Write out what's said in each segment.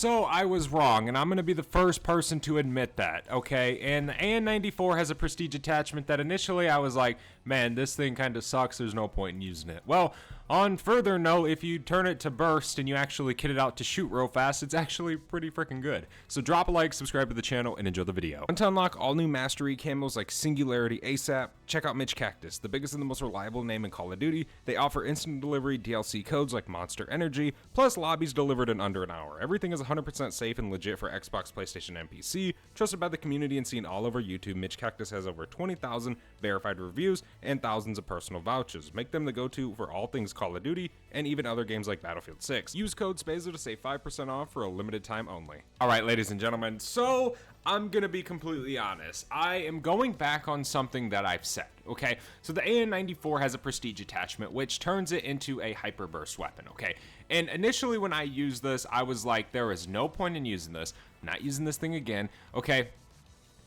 So I was wrong, and I'm going to be the first person to admit that, okay? And the AN-94 has a prestige attachment that initially I was like, man, this thing kind of sucks, there's no point in using it. Well, on further note, if you turn it to burst and you actually kit it out to shoot real fast, it's actually pretty freaking good. So drop a like, subscribe to the channel, and enjoy the video. Want to unlock all new mastery camos like Singularity ASAP? Check out Mitch Cactus, the biggest and the most reliable name in Call of Duty. They offer instant delivery DLC codes like Monster Energy, plus lobbies delivered in under an hour. Everything is 100% safe and legit for Xbox, PlayStation, and PC. Trusted by the community and seen all over YouTube, Mitch Cactus has over 20,000 verified reviews and thousands of personal vouchers. Make them the go-to for all things Call of Duty and even other games like Battlefield 6. Use code SPAZO to save 5% off for a limited time only. Alright, ladies and gentlemen, so I'm gonna be completely honest. I am going back on something that I've said, okay? So the AN-94 has a prestige attachment, which turns it into a hyperburst weapon, okay? And initially when I used this, I was like, there is no point in using this. I'm not using this thing again, okay?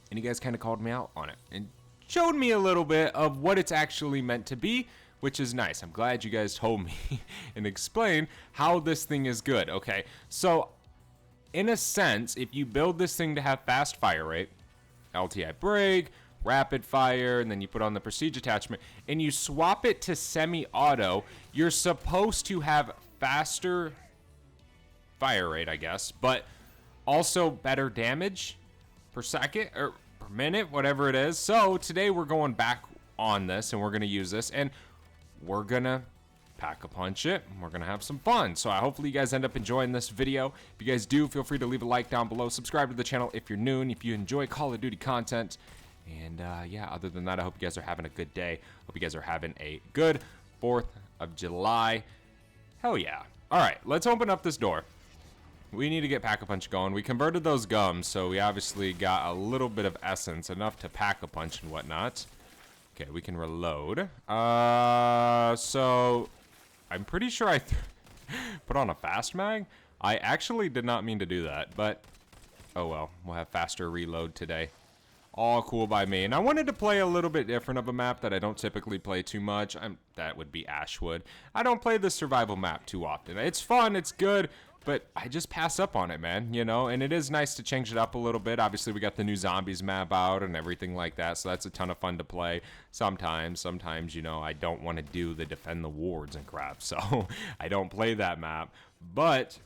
And you guys kind of called me out on it and showed me a little bit of what it's actually meant to be, which is nice. I'm glad you guys told me and explained how this thing is good, okay? So, in a sense, if you build this thing to have fast fire rate, LTI break, rapid fire, and then you put on the prestige attachment, and you swap it to semi-auto, you're supposed to have faster fire rate, I guess, but also better damage per second, or per minute, whatever it is. So, today we're going back on this, and we're going to use this, and we're gonna pack-a-punch it, and we're gonna have some fun. So hopefully you guys end up enjoying this video. If you guys do, feel free to leave a like down below, subscribe to the channel if you're new, and if you enjoy Call of Duty content. And yeah, other than that, I hope you guys are having a good day. Hope you guys are having a good 4th of July. Hell yeah. Alright, let's open up this door. We need to get pack-a-punch going. We converted those gums, so we obviously got a little bit of essence, enough to pack-a-punch and whatnot. Okay, we can reload. So I'm pretty sure I put on a fast mag. I actually did not mean to do that, but oh well, we'll have faster reload today. All cool by me. And I wanted to play a little bit different of a map that I don't typically play too much. That would be Ashwood. I don't play the survival map too often. It's fun, it's good, but I just pass up on it, man, you know? And it is nice to change it up a little bit. Obviously, we got the new zombies map out and everything like that, so that's a ton of fun to play. Sometimes, you know, I don't want to do the defend the wards and crap, so I don't play that map. But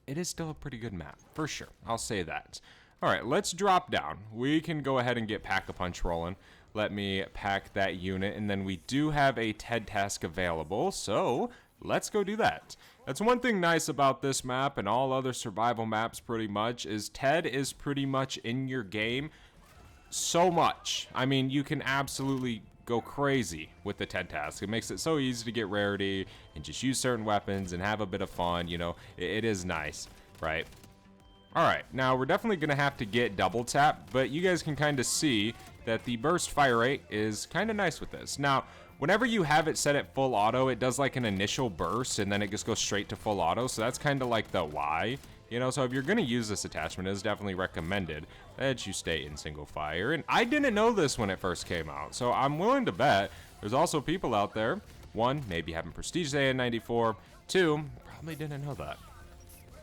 it is still a pretty good map, for sure. I'll say that. All right, let's drop down. We can go ahead and get pack-a-punch rolling. Let me pack that unit, and then we do have a TED task available, so let's go do that. That's one thing nice about this map and all other survival maps pretty much, is TED is pretty much in your game so much. I mean, you can absolutely go crazy with the TED task. It makes it so easy to get rarity and just use certain weapons and have a bit of fun, you know. It is nice, right? Alright, now we're definitely going to have to get double tap, but you guys can kind of see that the burst fire rate is kind of nice with this. Now, whenever you have it set at full auto, it does like an initial burst and then it just goes straight to full auto, so that's kind of like the why. You know, so if you're going to use this attachment, it is definitely recommended that you stay in single fire. And I didn't know this when it first came out, so I'm willing to bet there's also people out there, one, maybe having prestige AN-94, two, probably didn't know that.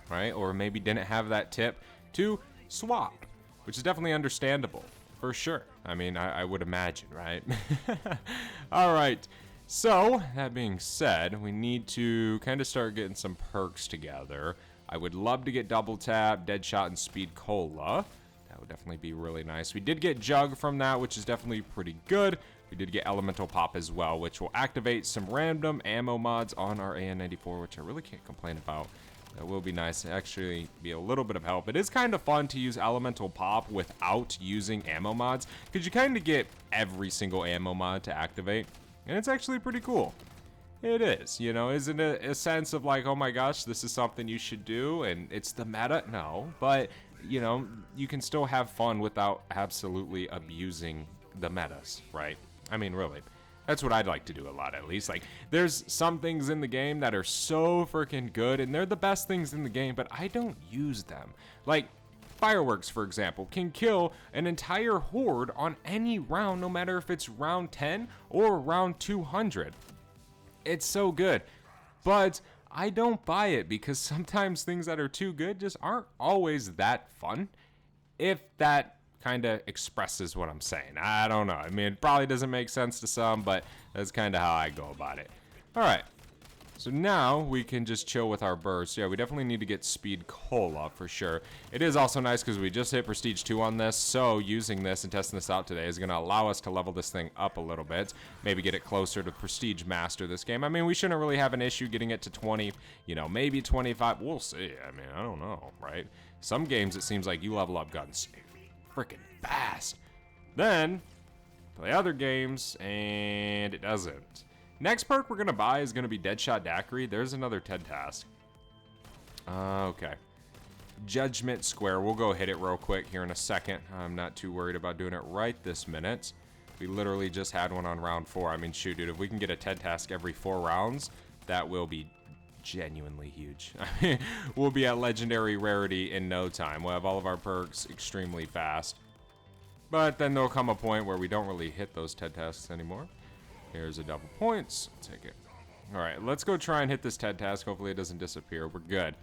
Right? Or maybe didn't have that tip to swap, which is definitely understandable, for sure. I mean, I would imagine, right? Alright, so, that being said, we need to kind of start getting some perks together. I would love to get double tap, deadshot, and speed cola. That would definitely be really nice. We did get jug from that, which is definitely pretty good. We did get elemental pop as well, which will activate some random ammo mods on our AN-94, which I really can't complain about. That will be nice to actually be a little bit of help. It is kind of fun to use elemental pop without using ammo mods, because you kind of get every single ammo mod to activate, and it's actually pretty cool. It is, you know, isn't it a sense of like, oh my gosh, this is something you should do, and it's the meta? No, but, you know, you can still have fun without absolutely abusing the metas, right? I mean, really. That's what I'd like to do a lot, at least. Like, there's some things in the game that are so freaking good, and they're the best things in the game, but I don't use them. Like, fireworks, for example, can kill an entire horde on any round, no matter if it's round 10 or round 200. It's so good. But I don't buy it because sometimes things that are too good just aren't always that fun. If that kind of expresses what I'm saying. I don't know. I mean, it probably doesn't make sense to some, but that's kind of how I go about it. All right. So now we can just chill with our bursts. Yeah, we definitely need to get speed cola for sure. It is also nice because we just hit prestige 2 on this, so using this and testing this out today is going to allow us to level this thing up a little bit. Maybe get it closer to prestige master this game. I mean, we shouldn't really have an issue getting it to 20, you know, maybe 25. We'll see. I mean, I don't know, right? Some games it seems like you level up guns freaking fast. Then play other games and it doesn't. Next perk we're gonna buy is gonna be Deadshot Daiquiri. There's another TED task. Okay. Judgment Square. We'll go hit it real quick here in a second. I'm not too worried about doing it right this minute. We literally just had one on round 4. I mean, shoot, dude, if we can get a TED task every 4 rounds, that will be genuinely huge. I mean, we'll be at legendary rarity in no time. We'll have all of our perks extremely fast. But then there'll come a point where we don't really hit those TED tasks anymore. Here's a double points. Take it. All right, let's go try and hit this TED task. Hopefully it doesn't disappear. We're good.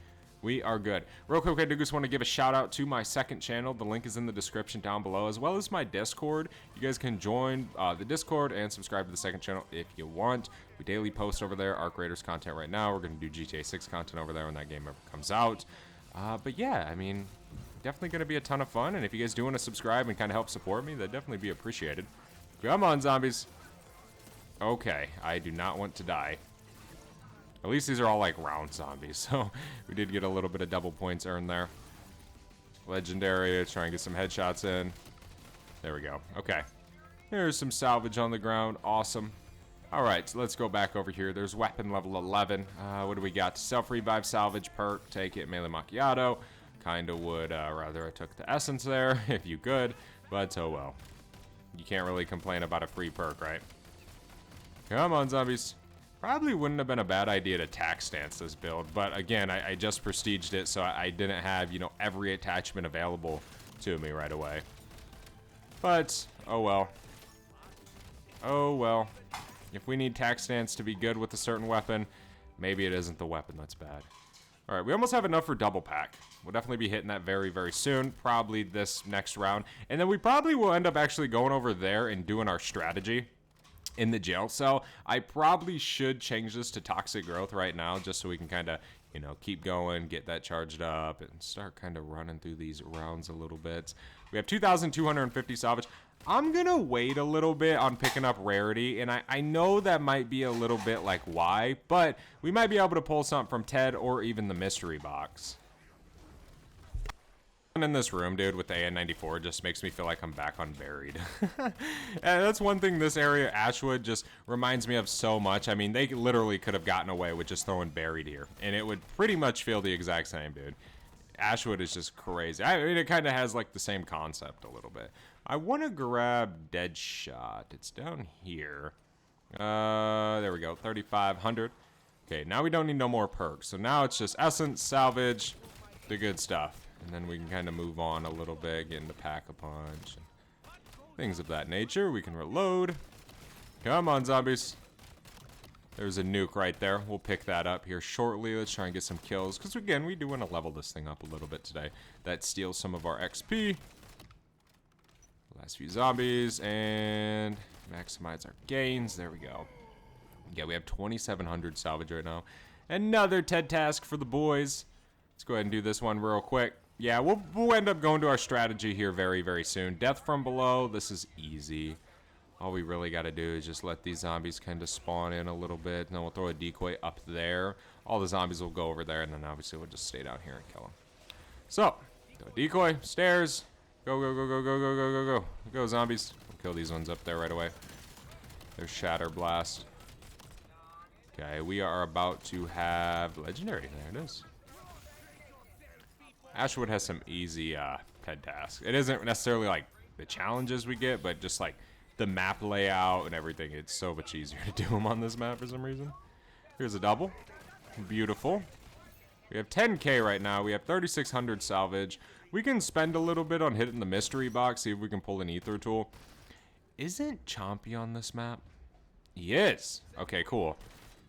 We are good. Real quick, I do just want to give a shout out to my second channel. The link is in the description down below, as well as my Discord. You guys can join the Discord and subscribe to the second channel if you want. We daily post over there, Arc Raiders content right now. We're going to do GTA 6 content over there when that game ever comes out. But yeah, I mean, definitely going to be a ton of fun. And if you guys do want to subscribe and kind of help support me, that'd definitely be appreciated. Come on, zombies. Okay, I do not want to die. At least these are all like round zombies, so we did get a little bit of double points earned there. Legendary, let's try and get some headshots in. There we go. Okay. There's some salvage on the ground. Awesome. All right, so let's go back over here. There's weapon level 11. What do we got? Self-revive salvage perk. Take it. Melee macchiato. Kind of would rather I took the essence there if you could, but oh well. You can't really complain about a free perk, right? Come on, zombies. Probably wouldn't have been a bad idea to tack stance this build, but again, I just prestiged it, so I didn't have, you know, every attachment available to me right away. But, oh well. Oh well. If we need tack stance to be good with a certain weapon, maybe it isn't the weapon that's bad. Alright, we almost have enough for double pack. We'll definitely be hitting that very, very soon. Probably this next round. And then we probably will end up actually going over there and doing our strategy in the jail cell. I probably should change this to toxic growth right now just so we can kind of, you know, keep going, get that charged up, and start kind of running through these rounds a little bit. We have 2,250 salvage. I'm gonna wait a little bit on picking up rarity, and I know that might be a little bit like why, but we might be able to pull something from Ted or even the mystery box. In this room, dude, with the AN-94 just makes me feel like I'm back on Buried. And that's one thing this area, Ashwood, just reminds me of so much. I mean, they literally could have gotten away with just throwing Buried here, and it would pretty much feel the exact same, dude. Ashwood is just crazy. I mean, it kind of has like the same concept a little bit. I want to grab Deadshot. It's down here. There we go, 3,500. Okay, now we don't need no more perks. So now it's just essence, salvage, the good stuff. And then we can kind of move on a little bit, get into pack-a-punch, and things of that nature. We can reload. Come on, zombies. There's a nuke right there. We'll pick that up here shortly. Let's try and get some kills, because again, we do want to level this thing up a little bit today. That steals some of our XP. Last few zombies, and maximize our gains. There we go. Yeah, we have 2,700 salvage right now. Another TED task for the boys. Let's go ahead and do this one real quick. Yeah, we'll end up going to our strategy here very, very soon. Death from below, this is easy. All we really got to do is just let these zombies kind of spawn in a little bit, and then we'll throw a decoy up there. All the zombies will go over there, and then obviously we'll just stay down here and kill them. So, decoy, stairs, go, go, go, go, go, go, go, go, go. Go, zombies. We'll kill these ones up there right away. There's Shatter Blast. Okay, we are about to have Legendary. There it is. Ashwood has some easy TED tasks. It isn't necessarily like the challenges we get, but just like the map layout and everything. It's so much easier to do them on this map for some reason. Here's a double. Beautiful. We have 10k right now. We have 3,600 salvage. We can spend a little bit on hitting the mystery box, see if we can pull an ether tool. Isn't Chompy on this map? He is. Okay, cool.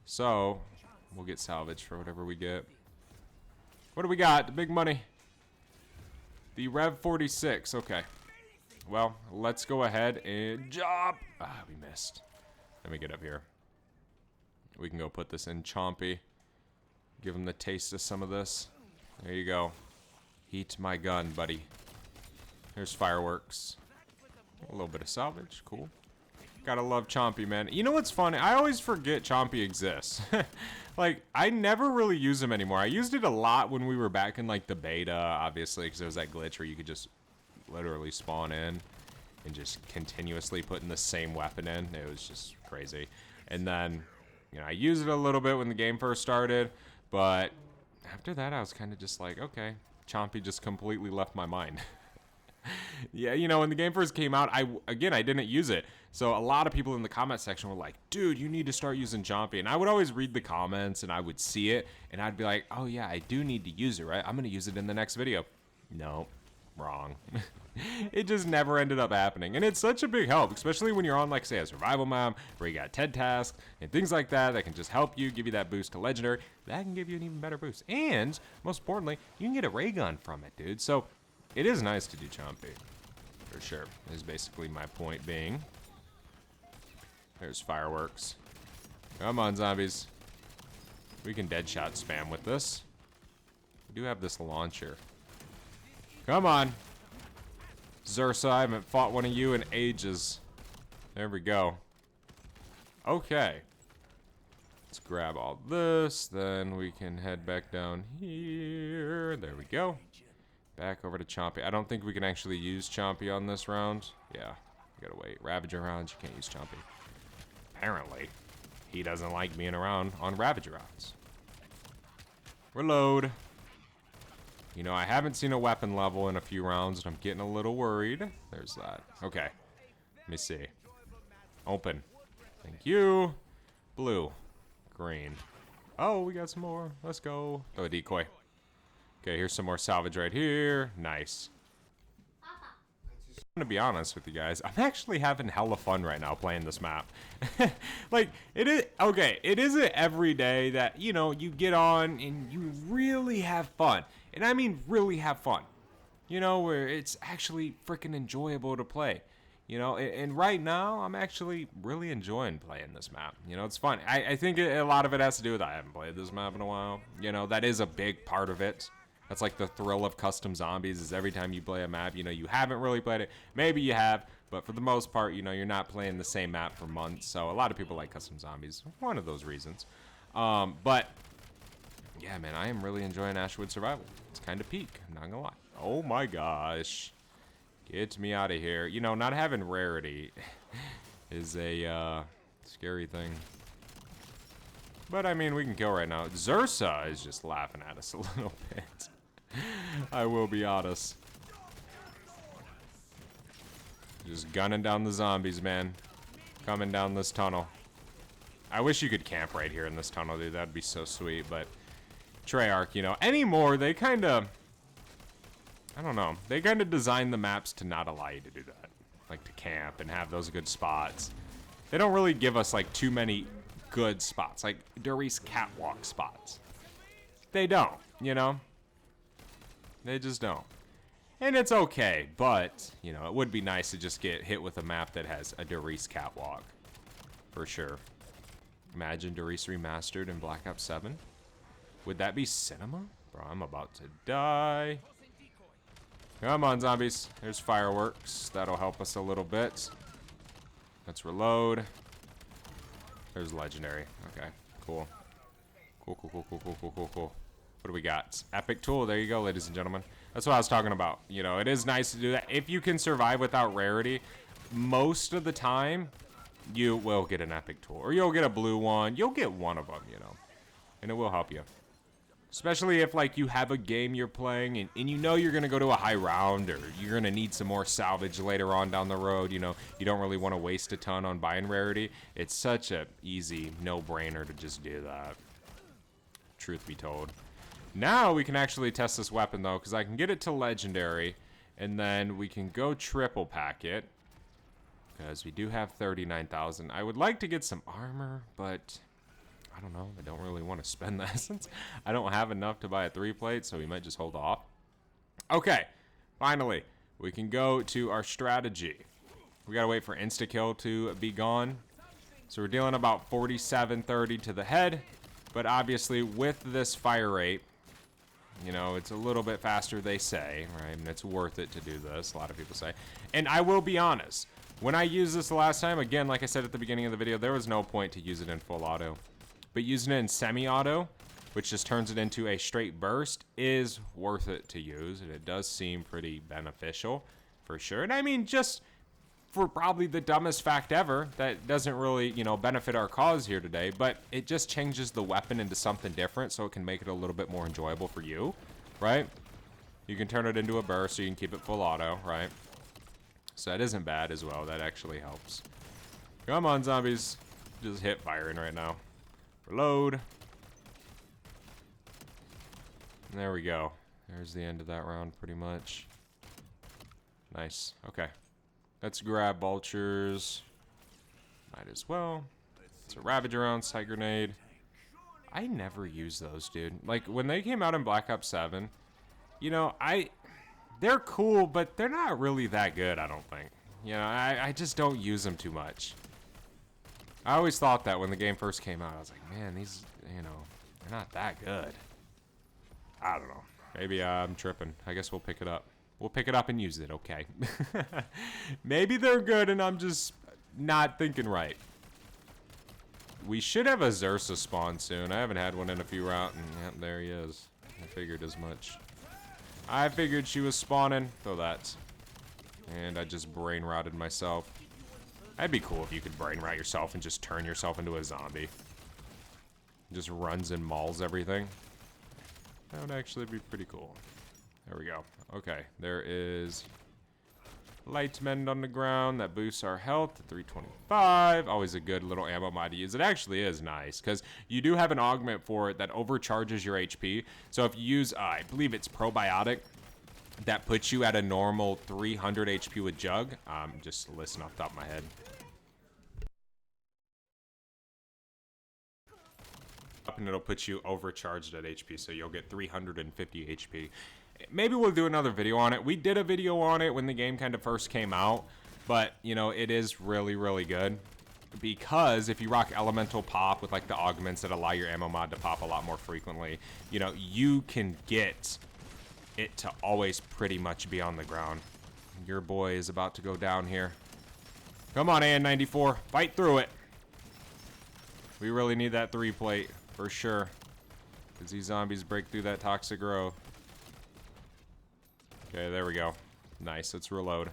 So, We'll get salvage for whatever we get. What do we got? The big money. The Rev 46. Okay. Well, let's go ahead and job. Ah, we missed. Let me get up here. We can go put this in Chompy. Give him the taste of some of this. There you go. Heat my gun, buddy. Here's fireworks. A little bit of salvage. Cool. Gotta love Chompy, man. You know what's funny? I always forget Chompy exists. Like, I never really use him anymore. I used it a lot when we were back in, like, the beta, obviously, because there was that glitch where you could just literally spawn in and just continuously putting the same weapon in. It was just crazy. And then, you know, I used it a little bit when the game first started, but after that, I was kind of just like, okay, Chompy just completely left my mind. Yeah, you know, when the game first came out, I didn't use it. So a lot of people in the comment section were like, dude, you need to start using Chompy. And I would always read the comments and I would see it and I'd be like, oh yeah, I do need to use it, right? I'm going to use it in the next video. No, wrong. It just never ended up happening. And it's such a big help, especially when you're on, like, say, a survival map where you got 10 tasks and things like that that can just help you, give you that boost to legendary. That can give you an even better boost. And most importantly, you can get a ray gun from it, dude. So it is nice to do Chompy. For sure. Is basically my point being. There's fireworks. Come on, zombies. We can deadshot spam with this. We do have this launcher. Come on. Zursa, I haven't fought one of you in ages. There we go. Okay. Let's grab all this. Then we can head back down here. There we go. Back over to Chompy. I don't think we can actually use Chompy on this round. Yeah, we gotta wait. Ravager rounds, you can't use Chompy. Apparently, he doesn't like being around on Ravager rounds. Reload. You know, I haven't seen a weapon level in a few rounds, and I'm getting a little worried. There's that. Okay. Let me see. Open. Thank you. Blue. Green. Oh, we got some more. Let's go. Oh, a decoy. Okay, here's some more salvage right here. Nice. I'm gonna be honest with you guys. I'm actually having hella fun right now playing this map. Like, it is, okay, it isn't every day that, you know, you get on and you really have fun. And I mean really have fun. You know, where it's actually freaking enjoyable to play. You know, and right now, I'm actually really enjoying playing this map. You know, it's fun. I think a lot of it has to do with I haven't played this map in a while. You know, that is a big part of it. That's like the thrill of custom zombies is every time you play a map, you know, you haven't really played it. Maybe you have, but for the most part, you know, you're not playing the same map for months. So a lot of people like custom zombies. One of those reasons. But yeah, man, I am really enjoying Ashwood Survival. It's kind of peak, I'm not gonna lie. Oh my gosh. Get me out of here. You know, not having rarity is a scary thing. But I mean, we can kill right now. Zursa is just laughing at us a little bit. I will be honest. Just gunning down the zombies, man. Coming down this tunnel. I wish you could camp right here in this tunnel, dude. That'd be so sweet. But Treyarch, you know, anymore, they kind of, I don't know. They kind of design the maps to not allow you to do that. Like to camp and have those good spots. They don't really give us like too many good spots. Like Doris catwalk spots. They don't, you know? They just don't. And it's okay, but, you know, it would be nice to just get hit with a map that has a Doris catwalk. For sure. Imagine Doris remastered in Black Ops 7. Would that be cinema? Bro, I'm about to die. Come on, zombies. There's fireworks. That'll help us a little bit. Let's reload. There's legendary. Okay, cool. Cool. What do we got? Epic tool. There you go, ladies and gentlemen. That's what I was talking about. You know, it is nice to do that. If you can survive without rarity, most of the time, you will get an epic tool. Or you'll get a blue one. You'll get one of them, you know. And it will help you. Especially if, like, you have a game you're playing and you know you're going to go to a high round or you're going to need some more salvage later on down the road. You know, you don't really want to waste a ton on buying rarity. It's such a easy no-brainer to just do that. Truth be told. Now we can actually test this weapon, though, because I can get it to legendary, and then we can go triple pack it, because we do have 39,000. I would like to get some armor, but I don't know. I don't really want to spend that since I don't have enough to buy a 3-plate, so we might just hold off. Okay, finally, we can go to our strategy. We gotta wait for insta-kill to be gone. So we're dealing about 47-30 to the head, but obviously with this fire rate, you know, it's a little bit faster, they say, right? And it's worth it to do this, a lot of people say. And I will be honest, when I used this the last time, again, like I said at the beginning of the video, there was no point to use it in full auto. But using it in semi-auto, which just turns it into a straight burst, is worth it to use. And it does seem pretty beneficial, for sure. And I mean, just for probably the dumbest fact ever, that doesn't really, you know, benefit our cause here today, but it just changes the weapon into something different so it can make it a little bit more enjoyable for you, right? You can turn it into a burst, so you can keep it full auto, right? So that isn't bad as well. That actually helps. Come on, zombies. Just hit firing right now. Reload. And there we go. There's the end of that round, pretty much. Nice. Okay. Let's grab vultures. Might as well. It's a ravage around, sight grenade. I never use those, dude. Like, when they came out in Black Ops 7, you know, they're cool, but they're not really that good, I don't think. You know, I just don't use them too much. I always thought that when the game first came out. I was like, man, these, you know, they're not that good. I don't know. Maybe I'm tripping. I guess we'll pick it up. We'll pick it up and use it, okay. Maybe they're good and I'm just not thinking right. We should have a Xursa spawn soon. I haven't had one in a few rounds. And yep, there he is. I figured as much. I figured she was spawning. Throw that. And I just brain rotted myself. That'd be cool if you could brain rot yourself and just turn yourself into a zombie. Just runs and mauls everything. That would actually be pretty cool. There we go. Okay, there is light mend on the ground. That boosts our health to 325. Always a good little ammo mod to use. It actually is nice because you do have an augment for it that overcharges your HP. So if you use, I believe it's probiotic, that puts you at a normal 300 HP with Jug. Just listen off the top of my head. And it'll put you overcharged at HP, so you'll get 350 HP. Maybe we'll do another video on it. We did a video on it when the game kind of first came out, but you know, it is really, really good because if you rock elemental pop with like the augments that allow your ammo mod to pop a lot more frequently, you know, you can get it to always pretty much be on the ground. Your boy is about to go down here. Come on, AN-94, fight through it. We really need that 3-plate for sure, because these zombies break through that toxic growth. Okay, there we go. Nice, let's reload.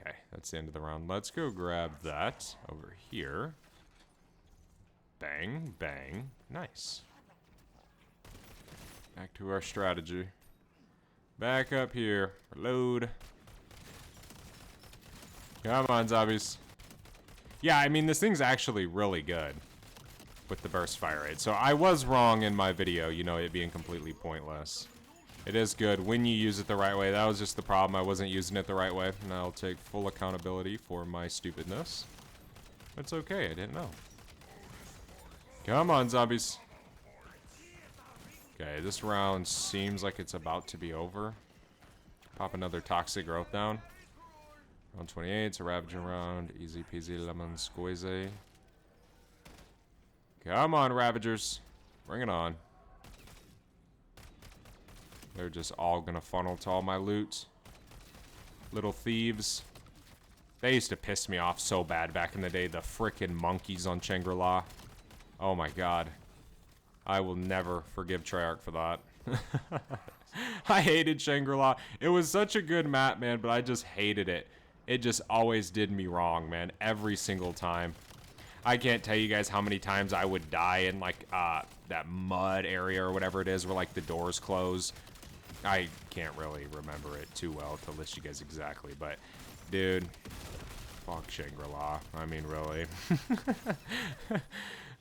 Okay, that's the end of the round. Let's go grab that over here. Bang, bang. Nice. Back to our strategy. Back up here. Reload. Come on, zombies. Yeah, I mean, this thing's actually really good with the burst fire rate. So I was wrong in my video, you know, it being completely pointless. It is good when you use it the right way. That was just the problem. I wasn't using it the right way. And I'll take full accountability for my stupidness. It's okay. I didn't know. Come on, zombies. Okay, this round seems like it's about to be over. Pop another toxic growth down. Round 28. It's a ravaging round. Easy peasy lemon squeezy. Come on, Ravagers. Bring it on. They're just all gonna funnel to all my loot. Little thieves. They used to piss me off so bad back in the day. The frickin' monkeys on Shangri-La. Oh my god. I will never forgive Treyarch for that. I hated Shangri-La. It was such a good map, man, but I just hated it. It just always did me wrong, man. Every single time. I can't tell you guys how many times I would die in, like, that mud area or whatever it is where, like, the doors close. I can't really remember it too well to list you guys exactly, but, dude, fuck Shangri-La. I mean, really.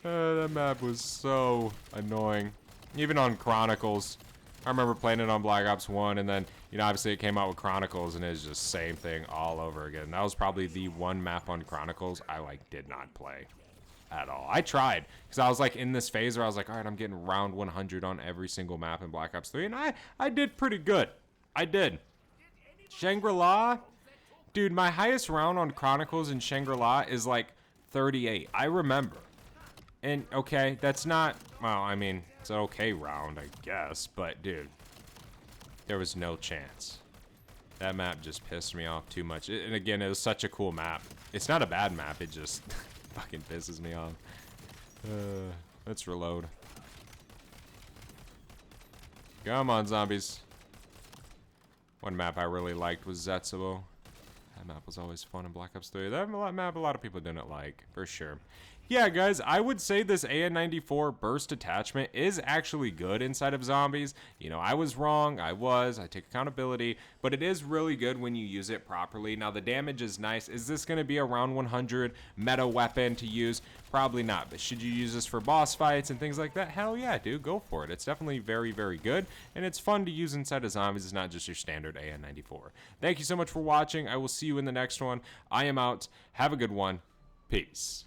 That map was so annoying. Even on Chronicles. I remember playing it on Black Ops 1, and then, you know, obviously it came out with Chronicles, and it's just same thing all over again. That was probably the one map on Chronicles I, like, did not play. at all. I tried because I was like in this phase where I was like, all right, I'm getting round 100 on every single map in Black Ops 3, and I did pretty good. I did. Shangri-La, dude, my highest round on Chronicles in Shangri-La is like 38. I remember. And okay, that's not, well, I mean, it's an okay round, I guess, but dude, there was no chance. That map just pissed me off too much. And again, it was such a cool map. It's not a bad map, it just fucking pisses me off. Let's reload. Come on, zombies. One map I really liked was Zetsubo. That map was always fun in Black Ops 3. That map a lot of people didn't like, for sure. Yeah, guys, I would say this AN-94 burst attachment is actually good inside of zombies. You know, I was wrong. I take accountability, but it is really good when you use it properly. Now, the damage is nice. Is this going to be a round 100 meta weapon to use? Probably not, but should you use this for boss fights and things like that? Hell yeah, dude, go for it. It's definitely very, very good, and it's fun to use inside of zombies. It's not just your standard AN-94. Thank you so much for watching. I will see you in the next one. I am out. Have a good one. Peace.